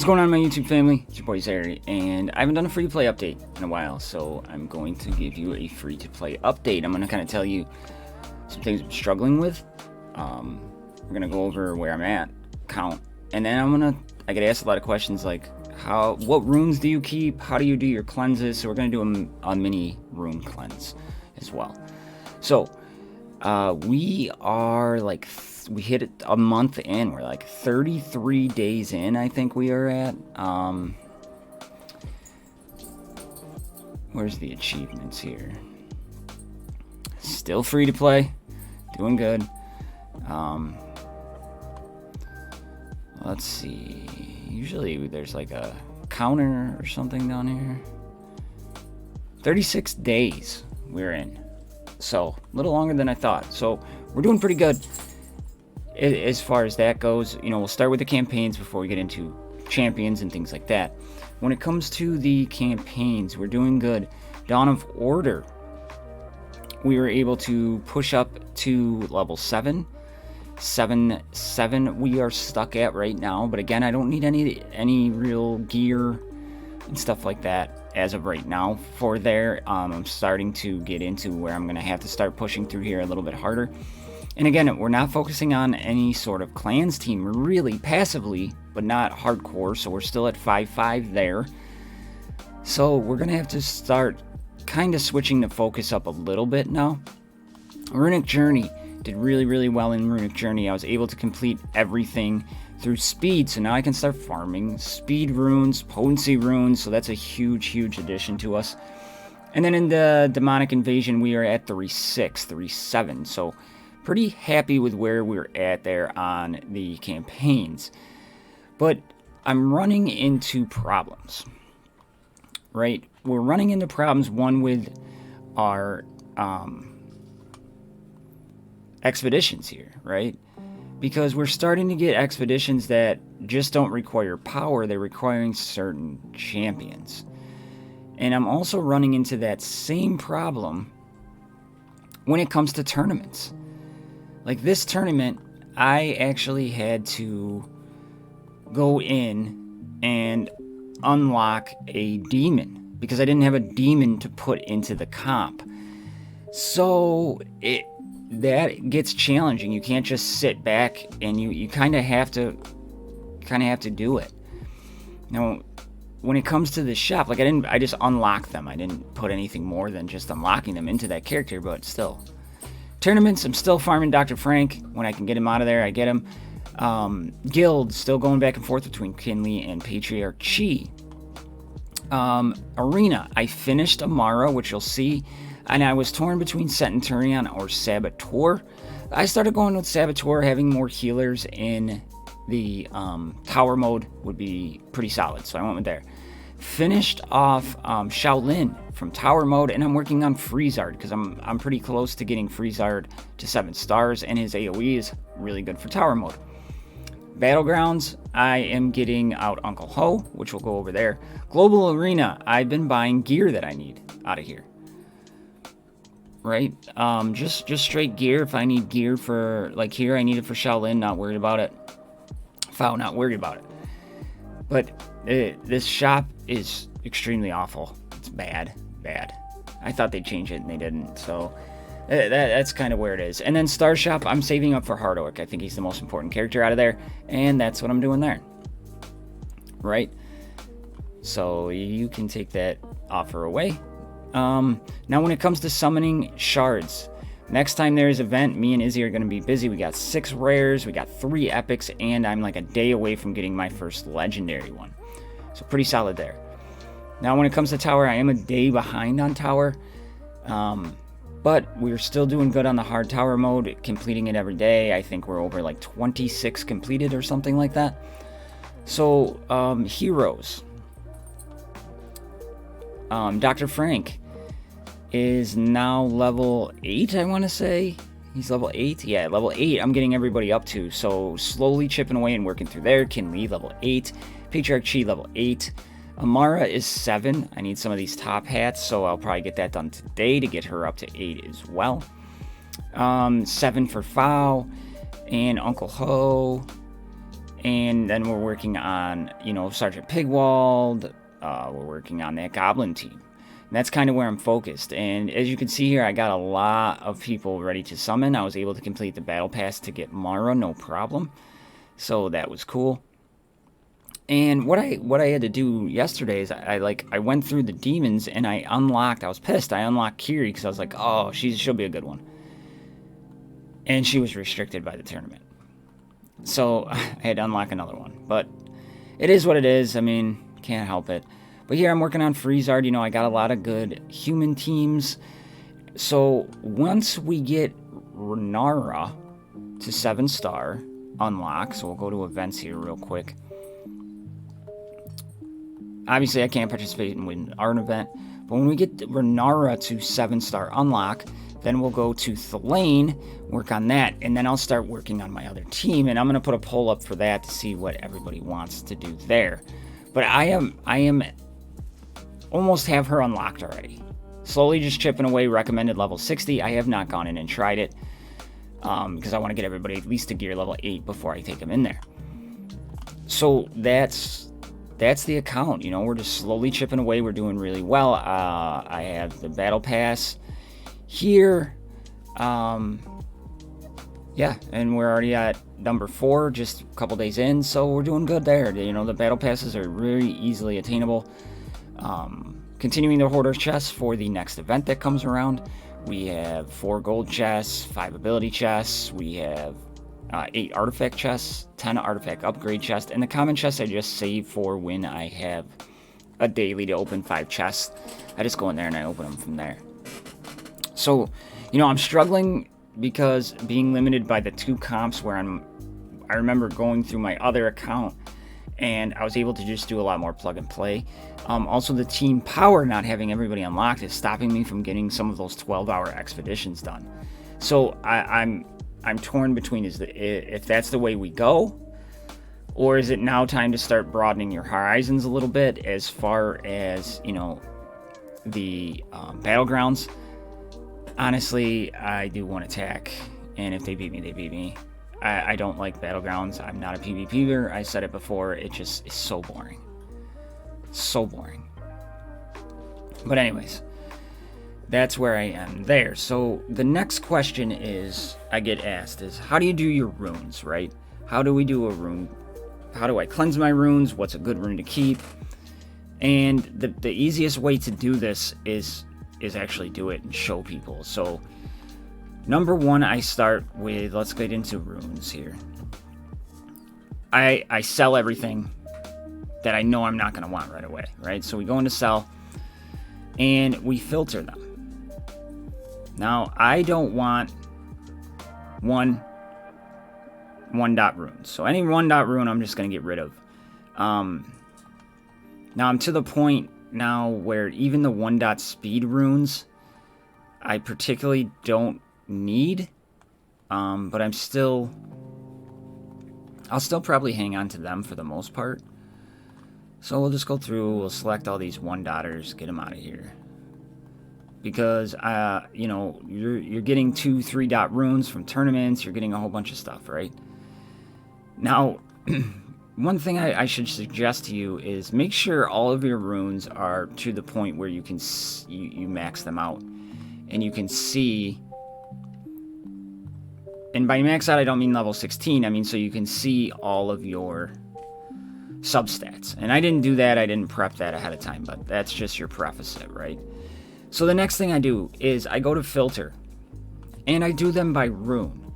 going on, my YouTube family? It's your boy Zary, and I haven't done a free-to-play update in a while, so I'm going to give you a free-to-play update. I'm going to kind of tell you some things I'm struggling with. We're going to go over where I'm at, count, and then I get asked a lot of questions like, what runes do you keep? How do you do your cleanses? So we're going to do a mini rune cleanse as well. So, we are like, we hit it a month in. We're like 33 days in, I think we are at. Where's the achievements here? Still free to play. Doing good. Let's see. Usually there's like a counter or something down here. 36 days we're in. So, a little longer than I thought. So, we're doing pretty good as far as that goes. You know, we'll start with the campaigns before we get into champions and things like that. When it comes to the campaigns, we're doing good. Dawn of Order, we were able to push up to level 7. 7 we are stuck at right now, but again, I don't need any real gear and stuff like that as of right now for there. I'm starting to get into where I'm going to have to start pushing through here a little bit harder. And again, we're not focusing on any sort of clans team, we're really passively, but not hardcore, so we're still at 5-5 there. So we're going to have to start kind of switching the focus up a little bit now. Runic Journey did really well in Runic Journey. I was able to complete everything through speed, so now I can start farming speed runes, potency runes, so that's a huge addition to us. And then in the demonic invasion, we are at 3-6, 3-7, so pretty happy with where we're at there on the campaigns. But I'm running into problems, right? We're running into problems, one with our expeditions here, right? Because we're starting to get expeditions that just don't require power, they're requiring certain champions. And I'm also running into that same problem when it comes to tournaments. Like this tournament, I actually had to go in and unlock a demon because I didn't have a demon to put into the comp. So that gets challenging. You can't just sit back, and you kind of have to do it. Now, when it comes to the shop, like I just unlocked them. I didn't put anything more than just unlocking them into that character, but still. Tournaments, I'm still farming Dr. Frank. When I can get him out of there, I get him. Guild, still going back and forth between Kinley and Patriarch Chi. Arena, I finished Amara, which you'll see. And I was torn between Centurion or Saboteur. I started going with Saboteur. Having more healers in the tower mode would be pretty solid, so I went with there. Finished off Shaolin from tower mode, and I'm working on Freezard because I'm pretty close to getting Freezard to 7 stars, and his AoE is really good for tower mode. Battlegrounds, I am getting out Uncle Ho, which we'll go over there. Global Arena, I've been buying gear that I need out of here. Right? Just straight gear. If I need gear for, like here, I need it for Shaolin, not worried about it. Foul, not worried about it. But this shop is extremely awful. It's bad. I thought they'd change it and they didn't, so that's kind of where it is. And then Star Shop, I'm saving up for Hard Orc. I think he's the most important character out of there, and that's what I'm doing there. Right? So you can take that offer away. Now when it comes to summoning Shards, next time there's an event, me and Izzy are going to be busy. We got 6 rares, we got 3 epics, and I'm like a day away from getting my first legendary one. So pretty solid there. Now when it comes to tower, I am a day behind on tower. But we're still doing good on the hard tower mode, completing it every day. I think we're over like 26 completed or something like that. So, heroes. Dr. Frank is now level 8, I want to say. He's level 8? Yeah, level 8 I'm getting everybody up to. So, slowly chipping away and working through there. Kinley, level 8. Patriarch Chi, level 8. Amara is 7. I need some of these top hats, so I'll probably get that done today to get her up to 8 as well. 7 for Fow. And Uncle Ho. And then we're working on, you know, Sergeant Pigwald. We're working on that goblin team. And that's kind of where I'm focused. And as you can see here, I got a lot of people ready to summon. I was able to complete the battle pass to get Amara, no problem. So that was cool. And what I had to do yesterday is I went through the demons and I was pissed. I unlocked Kiri because I was like, oh, she'll be a good one. And she was restricted by the tournament. So I had to unlock another one. But it is what it is. I mean, can't help it. But here I'm working on Freezard. You know, I got a lot of good human teams. So once we get Renara to 7-star unlock, so we'll go to events here real quick. Obviously, I can't participate in an art event, but when we get Renara to 7-star unlock, then we'll go to Thelaine, work on that, and then I'll start working on my other team, and I'm going to put a poll up for that to see what everybody wants to do there. But I am almost have her unlocked already. Slowly just chipping away, recommended level 60. I have not gone in and tried it, because I want to get everybody at least to gear level 8 before I take them in there. So that's the account. You know, we're just slowly chipping away. We're doing really well. I have the battle pass here. Yeah, and we're already at number 4, just a couple days in, so we're doing good there. You know, the battle passes are really easily attainable. Continuing the hoarder chests for the next event that comes around. We have 4 gold chests, 5 ability chests. We have 8 artifact chests, 10 artifact upgrade chests, and the common chests I just save for when I have a daily to open 5 chests. I just go in there and I open them from there. So, you know, I'm struggling because being limited by the 2 comps where I remember going through my other account and I was able to just do a lot more plug and play. Also, the team power not having everybody unlocked is stopping me from getting some of those 12-hour expeditions done. So I'm torn between if that's the way we go, or is it now time to start broadening your horizons a little bit as far as, you know, the Battlegrounds. Honestly, I do one attack, and if they beat me, they beat me. I don't like Battlegrounds. I'm not a PvPer. I said it before. It just is so boring. So boring. But anyways, that's where I am there. So the next question I get asked is, how do you do your runes, right? How do we do a rune? How do I cleanse my runes? What's a good rune to keep? And the easiest way to do this is actually do it and show people. So number 1, I start with, let's get into runes here. I sell everything that I know I'm not going to want right away, right? So we go into sell and we filter them. Now, I don't want one dot runes. So any 1 dot rune, I'm just going to get rid of. Now I'm to the point now where even the 1 dot speed runes, I particularly don't need. But I'll still probably hang on to them for the most part. So we'll just go through, we'll select all these 1-dotters, get them out of here. Because, you know, you're getting 2 3-dot runes from tournaments, you're getting a whole bunch of stuff, right? Now, one thing I should suggest to you is make sure all of your runes are to the point where you can you max them out. And you can see, and by max out I don't mean level 16, I mean so you can see all of your substats. And I didn't do that, I didn't prep that ahead of time, but that's just your prerequisite, right? So the next thing I do is I go to filter, and I do them by rune.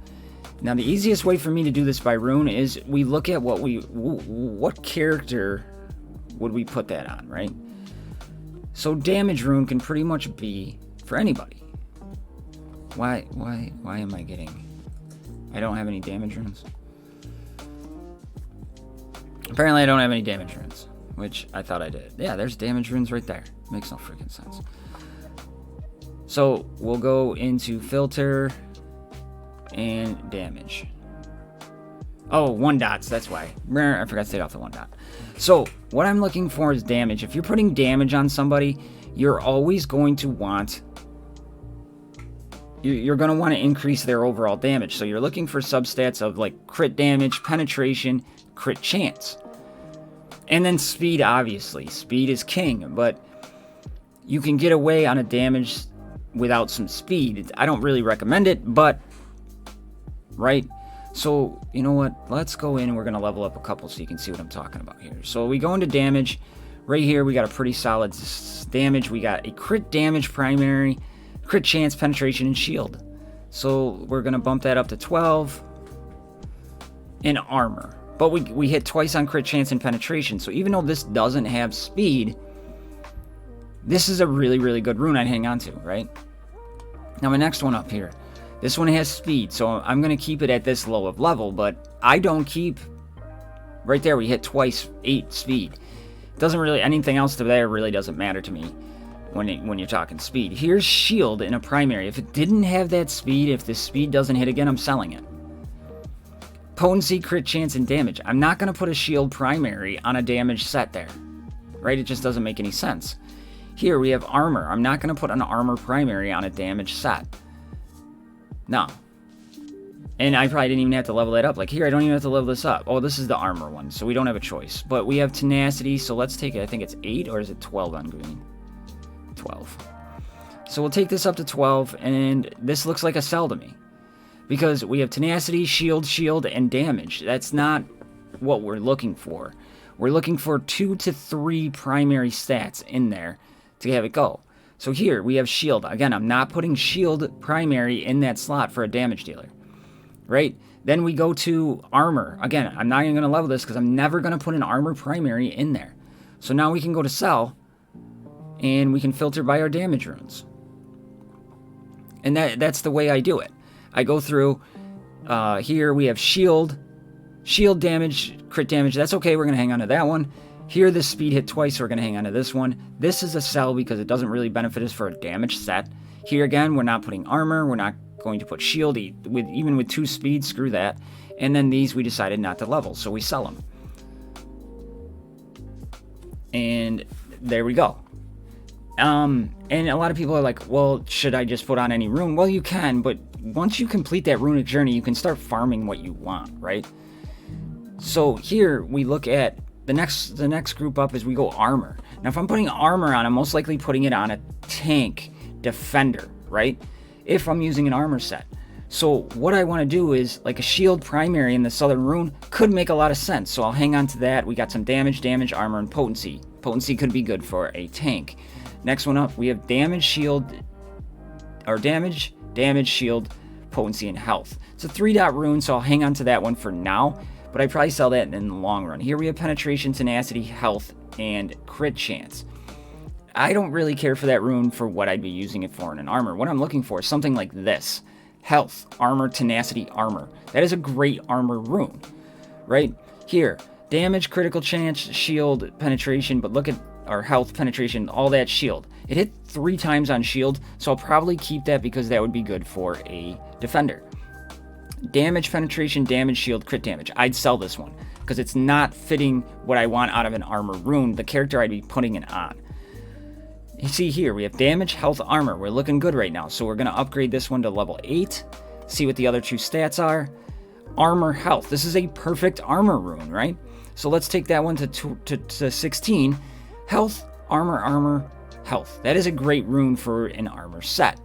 Now the easiest way for me to do this by rune is we look at what character would we put that on, right? So damage rune can pretty much be for anybody. Why am I getting... I don't have any damage runes? Apparently I don't have any damage runes, which I thought I did. Yeah, there's damage runes right there. Makes no freaking sense. So we'll go into filter and damage. Oh, 1 dots, that's why. I forgot to take off the 1 dot. So what I'm looking for is damage. If you're putting damage on somebody, you're always going to want... You're going to want to increase their overall damage. So you're looking for substats of like crit damage, penetration, crit chance. And then speed, obviously. Speed is king, but you can get away on a damage without some speed. I don't really recommend it, but, right? So, you know what? Let's go in and we're going to level up a couple so you can see what I'm talking about here. So we go into damage. Right here, we got a pretty solid damage. We got a crit damage primary, crit chance, penetration, and shield. So we're going to bump that up to 12. And armor. But we hit twice on crit chance and penetration. So even though this doesn't have speed, this is a really, really good rune I'd hang on to, right? Now my next one up here. This one has speed, so I'm going to keep it at this low of level, but I don't keep... Right there, we hit twice 8 speed. Doesn't really... Anything else to there really doesn't matter to me when you're talking speed. Here's shield in a primary. If it didn't have that speed, if the speed doesn't hit again, I'm selling it. Potency, crit chance, and damage. I'm not going to put a shield primary on a damage set there, right? It just doesn't make any sense. Here we have armor. I'm not going to put an armor primary on a damage set. No. And I probably didn't even have to level that up. Like here, I don't even have to level this up. Oh, this is the armor one, so we don't have a choice. But we have tenacity, so let's take it. I think it's 8, or is it 12 on green? 12. So we'll take this up to 12, and this looks like a sell to me. Because we have tenacity, shield, and damage. That's not what we're looking for. We're looking for 2 to 3 primary stats in there to have it go. So here, we have shield. Again, I'm not putting shield primary in that slot for a damage dealer. Right? Then we go to armor. Again, I'm not even going to level this because I'm never going to put an armor primary in there. So now we can go to sell, and we can filter by our damage runes. And that's the way I do it. I go through, here we have shield damage, crit damage. That's okay, we're going to hang on to that one. Here, this speed hit twice, so we're going to hang on to this one. This is a sell because it doesn't really benefit us for a damage set. Here again, we're not putting armor. We're not going to put shield. Even with 2 speed, screw that. And then these we decided not to level, so we sell them. And there we go. And a lot of people are like, well, should I just put on any rune? Well, you can, but once you complete that runic journey, you can start farming what you want, right? So here we look at the next group up is we go armor. Now, if I'm putting armor on, I'm most likely putting it on a tank defender, right? If I'm using an armor set. So what I want to do is, like a shield primary in the southern rune could make a lot of sense. So I'll hang on to that. We got some damage, armor, and potency. Potency could be good for a tank. Next one up, we have damage, shield, or damage, shield, potency, and health. It's a 3-dot rune, so I'll hang on to that one for now. But I'd probably sell that in the long run. Here we have penetration, tenacity, health, and crit chance. I don't really care for that rune for what I'd be using it for in an armor. What I'm looking for is something like this. Health, armor, tenacity, armor. That is a great armor rune, right? Here, damage, critical chance, shield, penetration, but look at our health, penetration, all that shield. It hit 3 times on shield, so I'll probably keep that because that would be good for a defender. Damage, penetration, damage, shield, crit damage. I'd sell this one because it's not fitting what I want out of an armor rune, the character I'd be putting it on. You see here, we have damage, health, armor. We're looking good right now, so we're going to upgrade this one to level 8, see what the other 2 stats are. Armor, health. This is a perfect armor rune, right? So let's take that one to 16. Health, armor, health. That is a great rune for an armor set.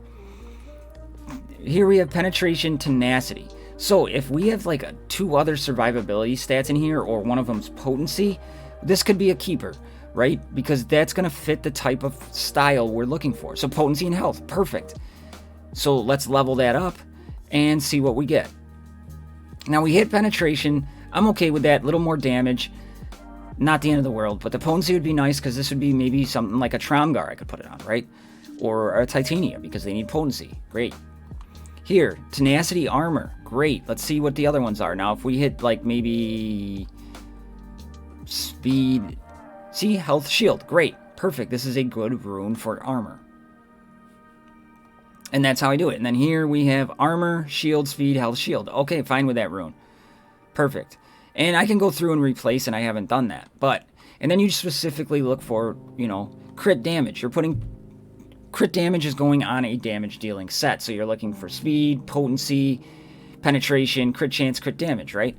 Here we have penetration, tenacity. So if we have like 2 other survivability stats in here, or one of them's potency, this could be a keeper, right? Because that's going to fit the type of style we're looking for. So potency and health, perfect. So let's level that up and see what we get. Now we hit penetration. I'm okay with that. A little more damage. Not the end of the world, but the potency would be nice because this would be maybe something like a Tromgar I could put it on, right? Or a Titania because they need potency. Great. Here, tenacity, armor. Great. Let's see what the other ones are. Now, if we hit like maybe speed, see, health, shield. Great. Perfect. This is a good rune for armor. And that's how I do it. And then here we have armor, shield, speed, health, shield. Okay, fine with that rune. Perfect. And I can go through and replace, and I haven't done that. And then you specifically look for, crit damage. You're putting crit damage is going on a damage dealing set. So you're looking for speed, potency, penetration, crit chance, crit damage, right?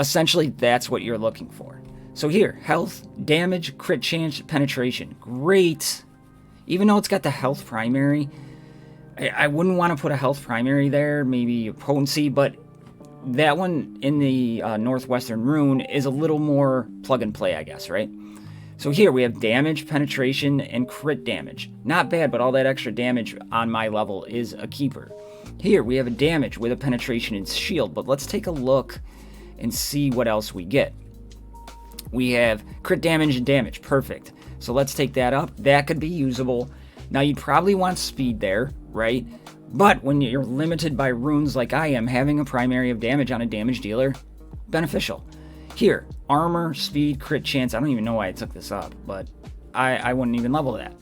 Essentially, that's what you're looking for. So here, health, damage, crit chance, penetration. Great. Even though it's got the health primary, I wouldn't want to put a health primary there, maybe a potency, but that one in the Northwestern Rune is a little more plug and play, I guess, right? So here we have damage, penetration, and crit damage. Not bad, but all that extra damage on my level is a keeper. Here we have a damage with a penetration and shield, but let's take a look and see what else we get. We have crit damage and damage, perfect. So let's take that up. That could be usable. Now you'd probably want speed there, right? But when you're limited by runes like I am, having a primary of damage on a damage dealer, beneficial. Here, armor, speed, crit chance. I don't even know why I took this up, but I wouldn't even level that.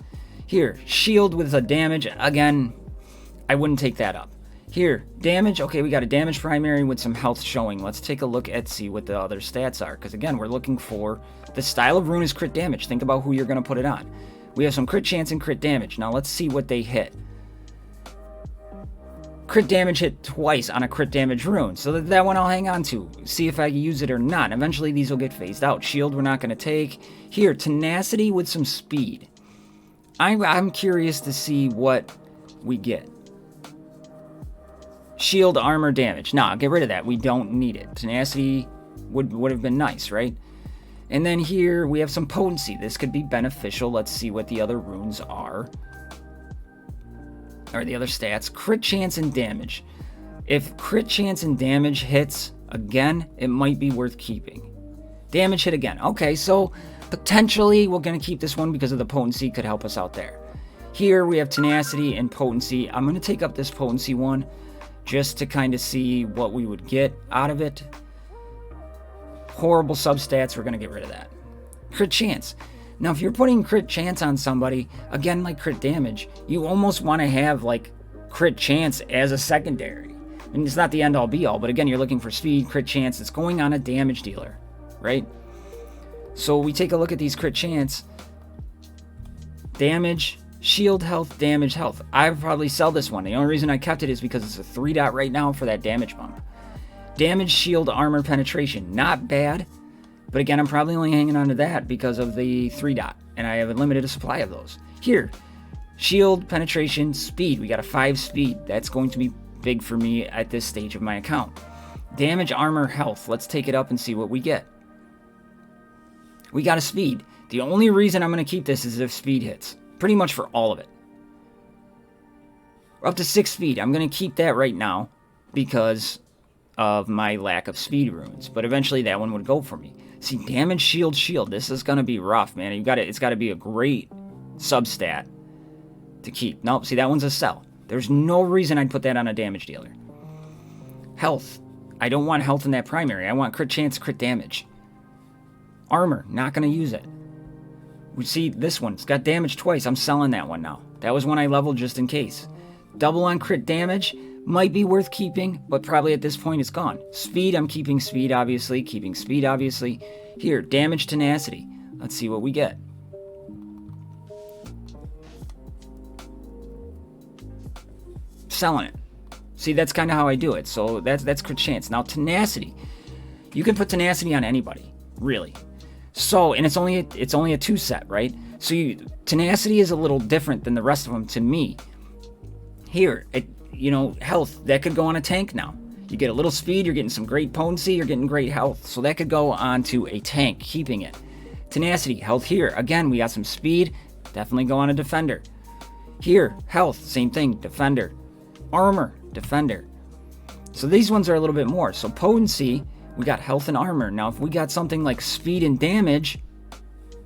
Here, shield with a damage. Again, I wouldn't take that up. Here, damage. Okay, we got a damage primary with some health showing. Let's take a look at see what the other stats are. Because again, we're looking for the style of rune is crit damage. Think about who you're going to put it on. We have some crit chance and crit damage. Now let's see what they hit. Crit damage hit twice on a crit damage rune. So that one I'll hang on to. See if I use it or not. Eventually these will get phased out. Shield we're not going to take. Here, tenacity with some speed. I'm curious to see what we get. Shield, armor, damage. Nah, get rid of that. We don't need it. Tenacity would have been nice, right? And then here we have some potency. This could be beneficial. Let's see what the other runes are. Or the other stats. Crit chance and damage. If crit chance and damage hits again, it might be worth keeping. Damage hit again. Okay, so potentially we're going to keep this one because of the potency could help us out there. Here we have tenacity and potency. I'm going to take up this potency one just to kind of see what we would get out of it. Horrible substats, we're going to get rid of that. Crit chance. Now, if you're putting crit chance on somebody, again, like crit damage, you almost want to have, like, crit chance as a secondary. I mean, it's not the end-all, be-all, but again, you're looking for speed, crit chance. It's going on a damage dealer, right? So we take a look at these crit chance. Damage, shield health, damage health. I would probably sell this one. The only reason I kept it is because it's a 3-dot right now for that damage bump. Damage, shield, armor, penetration. Not bad. But again, I'm probably only hanging on to that because of the 3-dot. And I have a limited supply of those. Here, shield, penetration, speed. We got a 5 speed. That's going to be big for me at this stage of my account. Damage, armor, health. Let's take it up and see what we get. We got a speed. The only reason I'm going to keep this is if speed hits. Pretty much for all of it. We're up to 6 speed. I'm going to keep that right now because of my lack of speed runes. But eventually that one would go for me. See, damage, shield, shield. This is going to be rough, man. It's got to be a great substat to keep. Nope, see, that one's a sell. There's no reason I'd put that on a damage dealer. Health. I don't want health in that primary. I want crit chance, crit damage. Armor. Not going to use it. We see this one. It's got damage twice. I'm selling that one now. That was one I leveled just in case. Double on crit damage. Might be worth keeping, but probably at this point it's gone. Speed, I'm keeping speed, obviously. Keeping speed, obviously. Here, damage, tenacity. Let's see what we get. Selling it. See, that's kind of how I do it. So that's crit chance. Now, tenacity. You can put tenacity on anybody, really. So, and it's only a 2 set, right? So tenacity is a little different than the rest of them to me. Here, health, that could go on a tank now. You get a little speed, you're getting some great potency, you're getting great health. So that could go onto a tank, keeping it. Tenacity, health here. Again, we got some speed, definitely go on a defender. Here, health, same thing, defender. Armor, defender. So these ones are a little bit more. So potency, we got health and armor. Now, if we got something like speed and damage,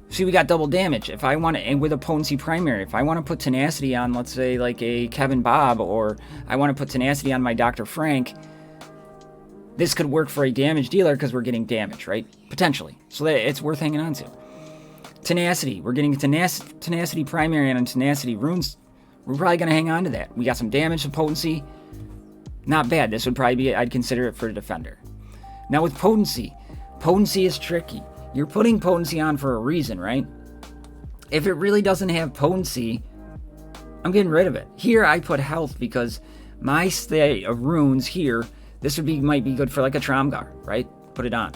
see, we got double damage. If I want to, and with a potency primary, if I want to put tenacity on, let's say, like a Kevin Bob, or I want to put tenacity on my Dr. Frank, this could work for a damage dealer because we're getting damage, right? Potentially. So that it's worth hanging on to. Tenacity. We're getting tenacity primary and tenacity runes. We're probably going to hang on to that. We got some damage, some potency. Not bad. This would probably be, I'd consider it for a defender. Now with potency is tricky. You're putting potency on for a reason, right? If it really doesn't have potency, I'm getting rid of it. Here I put health because my state of runes here, this might be good for like a Tromgar, right? Put it on.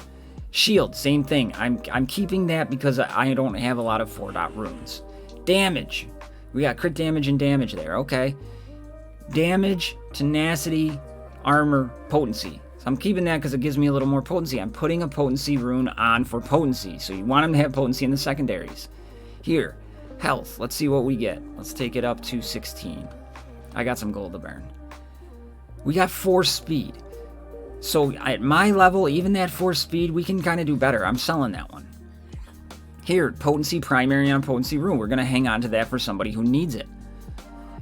Shield, same thing. I'm keeping that because I don't have a lot of 4-dot runes. Damage. We got crit damage and damage there. Okay. Damage, tenacity, armor, potency. So I'm keeping that because it gives me a little more potency. I'm putting a potency rune on for potency. So you want them to have potency in the secondaries. Here, health. Let's see what we get. Let's take it up to 16. I got some gold to burn. We got 4 speed. So at my level, even that 4 speed, we can kind of do better. I'm selling that one. Here, potency primary on potency rune. We're going to hang on to that for somebody who needs it.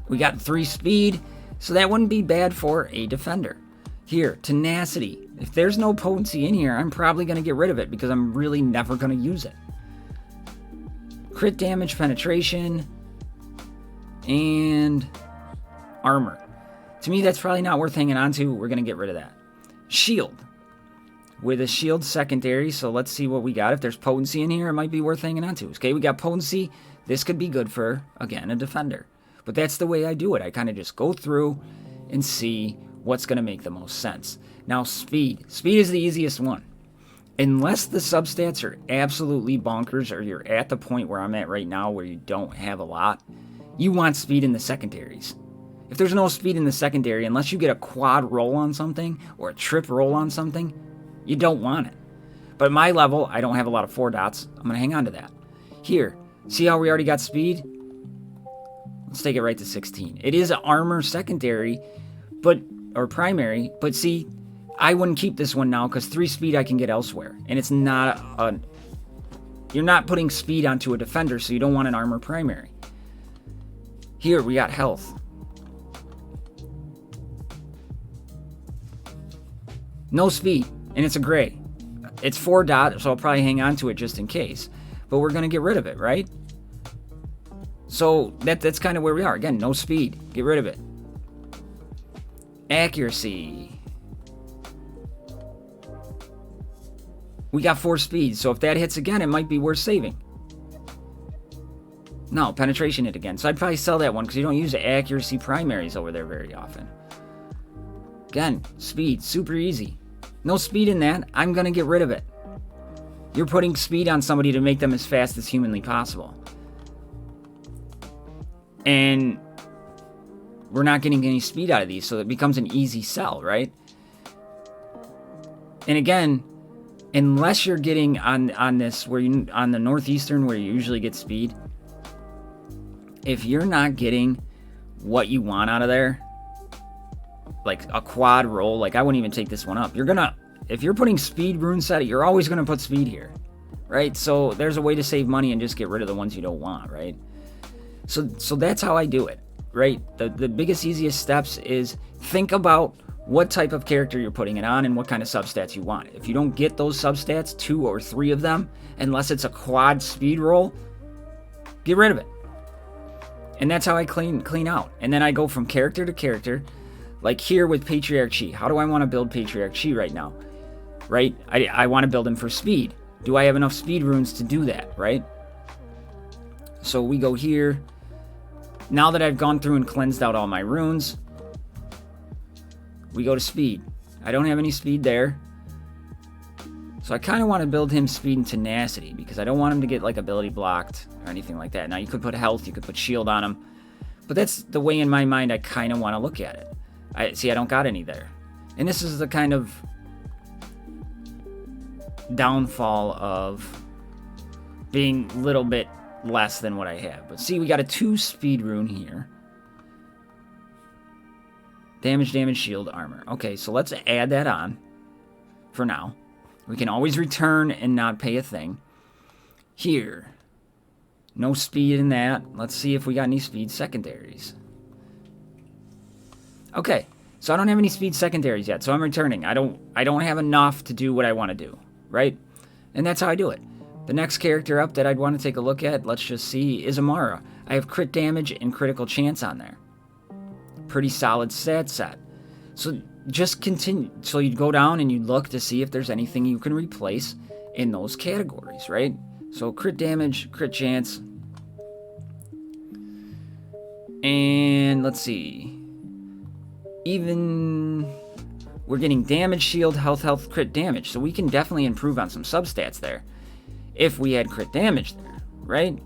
We got 3 speed, so that wouldn't be bad for a defender. Here, tenacity. If there's no potency in here, I'm probably going to get rid of it because I'm really never going to use it. Crit damage, penetration, and armor. To me, that's probably not worth hanging on to. We're going to get rid of that. Shield. With a shield secondary, so let's see what we got. If there's potency in here, it might be worth hanging on to. Okay, we got potency. This could be good for, again, a defender. But that's the way I do it. I kind of just go through and see what's going to make the most sense. Now, speed. Speed is the easiest one. Unless the substats are absolutely bonkers or you're at the point where I'm at right now where you don't have a lot, you want speed in the secondaries. If there's no speed in the secondary, unless you get a quad roll on something or a trip roll on something, you don't want it. But at my level, I don't have a lot of 4 dots. I'm going to hang on to that. Here, see how we already got speed? Let's take it right to 16. It is an armor secondary, or primary, but see, I wouldn't keep this one now because 3 speed I can get elsewhere. And it's not you're not putting speed onto a defender, so you don't want an armor primary. Here, we got health. No speed, and it's a gray. It's 4 dot, so I'll probably hang on to it just in case. But we're going to get rid of it, right? So that's kind of where we are. Again, no speed. Get rid of it. Accuracy. We got 4 speed, so if that hits again, it might be worth saving. No, penetration hit again. So I'd probably sell that one because you don't use the accuracy primaries over there very often. Again, speed, super easy. No speed in that, I'm going to get rid of it. You're putting speed on somebody to make them as fast as humanly possible. And we're not getting any speed out of these, so it becomes an easy sell, right? And again, unless you're getting on this, on the northeastern where you usually get speed, if you're not getting what you want out of there, like a quad roll, like I wouldn't even take this one up. If you're putting speed rune set, you're always gonna put speed here, right? So there's a way to save money and just get rid of the ones you don't want, right? So that's how I do it, right? The biggest, easiest steps is think about what type of character you're putting it on and what kind of substats you want. If you don't get those substats, 2 or 3 of them, unless it's a quad speed roll, get rid of it. And that's how I clean out. And then I go from character to character. Like here with Patriarch Chi. How do I want to build Patriarch Chi right now? Right? I want to build him for speed. Do I have enough speed runes to do that, right? So we go here. Now that I've gone through and cleansed out all my runes, we go to speed. I don't have any speed there. So I kind of want to build him speed and tenacity because I don't want him to get like ability blocked or anything like that. Now you could put health, you could put shield on him. But that's the way in my mind I kind of want to look at it. I don't got any there. And this is the kind of downfall of being a little bit less than what I have. But see, we got a 2 speed rune here. Damage, shield, armor. Okay, so let's add that on for now. We can always return and not pay a thing. Here. No speed in that. Let's see if we got any speed secondaries. Okay, so I don't have any speed secondaries yet, so I'm returning. I don't have enough to do what I want to do, right? And that's how I do it. The next character up that I'd want to take a look at, let's just see, is Amara. I have crit damage and critical chance on there. Pretty solid stat set. So just continue. So you'd go down and you'd look to see if there's anything you can replace in those categories, right? So crit damage, crit chance. And let's see. Even we're getting damage, shield, health, crit damage. So we can definitely improve on some substats there if we had crit damage there, right?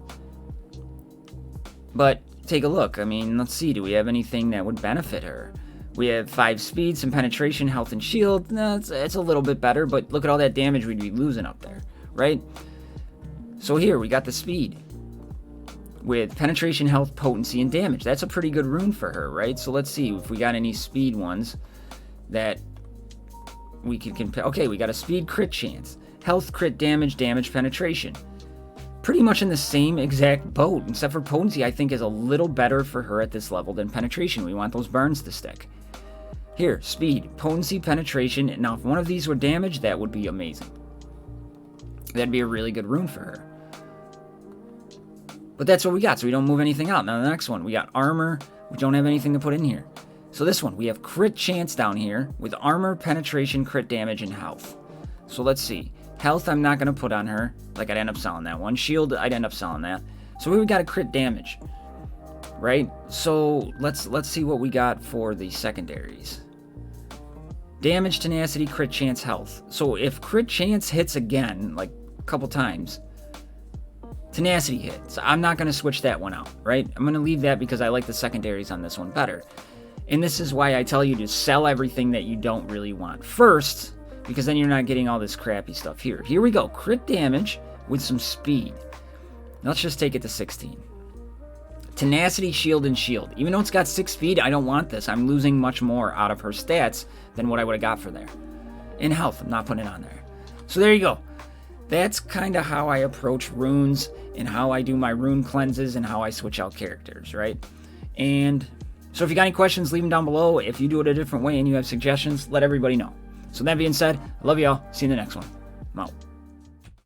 But take a look. I mean, let's see. Do we have anything that would benefit her? We have 5 speed, some penetration, health, and shield. No, it's a little bit better, but look at all that damage we'd be losing up there, right? So here, we got the speed with penetration, health, potency, and damage. That's a pretty good rune for her, right? So let's see if we got any speed ones that we can compare. Okay, we got a speed crit chance, health, crit damage, penetration. Pretty much in the same exact boat, except for potency I think is a little better for her at this level than penetration. We want those burns to stick. Here, speed, potency, penetration. Now if one of these were damage, that would be amazing. That'd be a really good rune for her. But that's what we got, so we don't move anything out. Now the next one, we got armor. We don't have anything to put in here. So this one, we have crit chance down here with armor, penetration, crit damage, and health. So let's see. Health, I'm not going to put on her. Like, I'd end up selling that one. Shield, I'd end up selling that. So we got a crit damage, right? So let's see what we got for the secondaries. Damage, tenacity, crit chance, health. So if crit chance hits again, like a couple times, tenacity hits. I'm not going to switch that one out, right? I'm going to leave that because I like the secondaries on this one better. And this is why I tell you to sell everything that you don't really want first, because then you're not getting all this crappy stuff here. Here we go. Crit damage with some speed. Let's just take it to 16. Tenacity, shield, and shield. Even though it's got 6 speed, I don't want this. I'm losing much more out of her stats than what I would have got for there. In health, I'm not putting it on there. So there you go. That's kind of how I approach runes and how I do my rune cleanses and how I switch out characters, right? And so if you got any questions, leave them down below. If you do it a different way and you have suggestions, let everybody know. So that being said, I love y'all. See you in the next one. I'm out.